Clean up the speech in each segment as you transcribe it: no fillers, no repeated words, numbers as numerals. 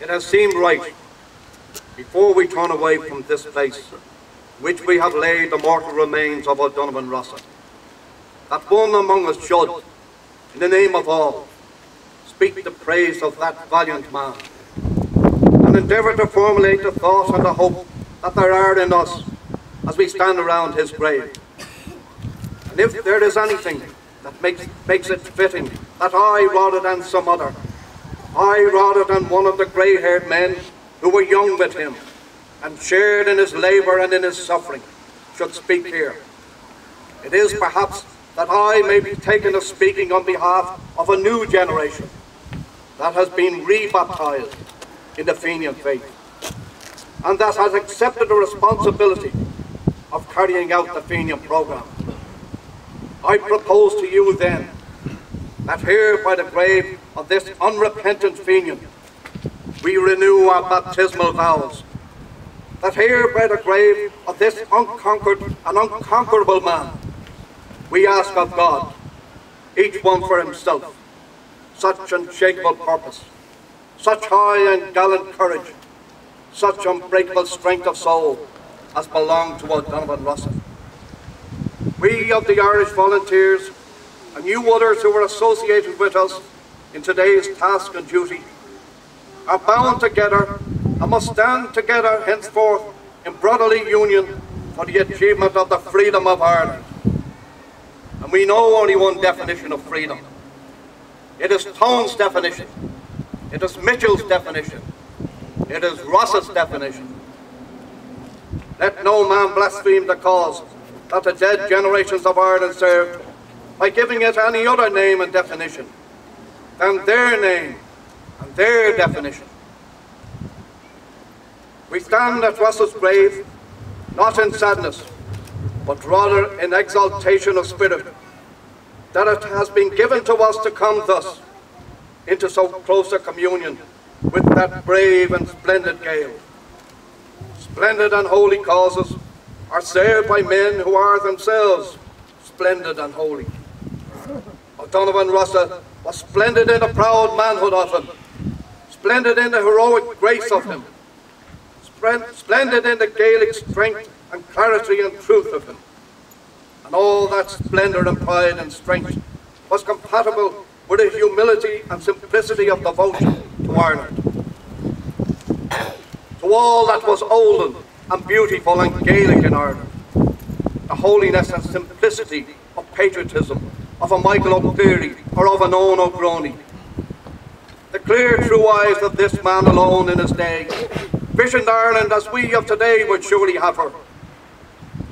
It has seemed right, before we turn away from this place, which we have laid the mortal remains of O'Donovan Rossa, that one among us should, in the name of all, speak the praise of that valiant man, and endeavour to formulate the thought and the hope that there are in us as we stand around his grave. And if there is anything that makes it fitting that I, rather than some other, I, rather than one of the grey-haired men who were young with him and shared in his labour and in his suffering, should speak here, it is perhaps that I may be taken as speaking on behalf of a new generation that has been rebaptized in the Fenian faith, and that has accepted the responsibility of carrying out the Fenian programme. I propose to you then that here by the grave of this unrepentant Fenian we renew our baptismal vows, that here by the grave of this unconquered and unconquerable man we ask of God, each one for himself, such unshakable purpose, such high and gallant courage, such unbreakable strength of soul as belonged to O'Donovan Rossa. We of the Irish Volunteers, and you others who are associated with us in today's task and duty, are bound together and must stand together henceforth in brotherly union for the achievement of the freedom of Ireland. And we know only one definition of freedom. It is Tone's definition. It is Mitchell's definition. It is Ross's definition. Let no man blaspheme the cause that the dead generations of Ireland served by giving it any other name and definition than their name and their definition. We stand at Ross's grave, not in sadness, but rather in exaltation of spirit, that it has been given to us to come thus into so close a communion with that brave and splendid Gael. Splendid and holy causes are served by men who are themselves splendid and holy. O'Donovan Rossa was splendid in the proud manhood of him, splendid in the heroic grace of him, splendid in the Gaelic strength and clarity and truth of him. And all that splendour and pride and strength was compatible with the humility and simplicity of devotion to Ireland. To all that was olden and beautiful and Gaelic in Ireland, the holiness and simplicity of patriotism of a Michael O'Cleary or of an Owen O'Grony. The clear true eyes of this man alone in his day visioned Ireland as we of today would surely have her.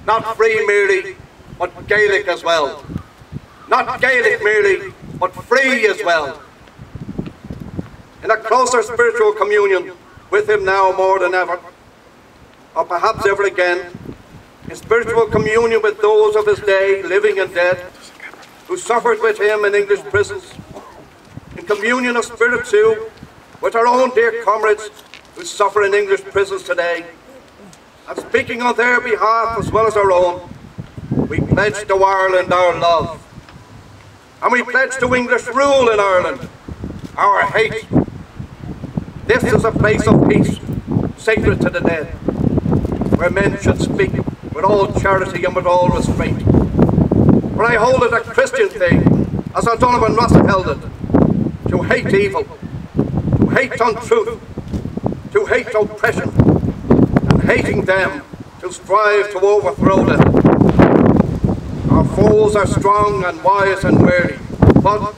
Not free merely, but Gaelic as well. Not Gaelic merely, but free as well. In a closer spiritual communion with him now more than ever, or perhaps ever again, in spiritual communion with those of his day, living and dead, who suffered with him in English prisons, in communion of spirit too, with our own dear comrades who suffer in English prisons today, and speaking on their behalf as well as our own, we pledge to Ireland our love, and we pledge to English rule in Ireland our hate. This is a place of peace, sacred to the dead, where men should speak with all charity and with all restraint. For I hold it a Christian thing, as O'Donovan Rossa held it, to hate evil, to hate untruth, to hate oppression, and hating them, to strive to overthrow them. Our foes are strong and wise and wary, but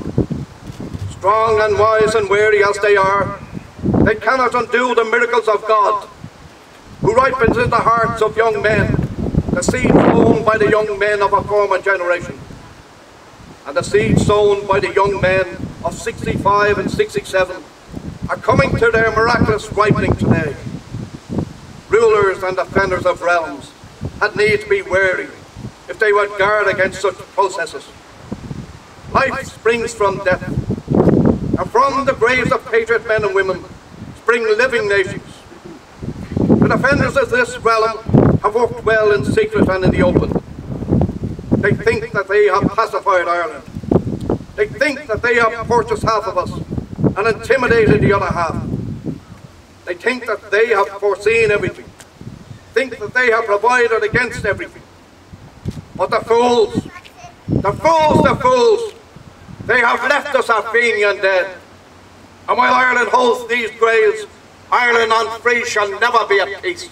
strong and wise and wary as they are, they cannot undo the miracles of God, who ripens in the hearts of young men the seed sown by the young men of a former generation, and the seed sown by the young men of 65 and 67 are coming to their miraculous ripening today. Rulers and defenders of realms had need to be wary if they would guard against such processes. Life springs from death, and from the graves of patriot men and women spring living nations. The defenders of this realm have worked well in secret and in the open. They think that they have pacified Ireland. They think that they have purchased half of us and intimidated the other half. They think that they have foreseen everything. Think that they have provided against everything. But the fools, they have left us our Fenian dead. And while Ireland holds these graves, Ireland unfree shall never be at peace.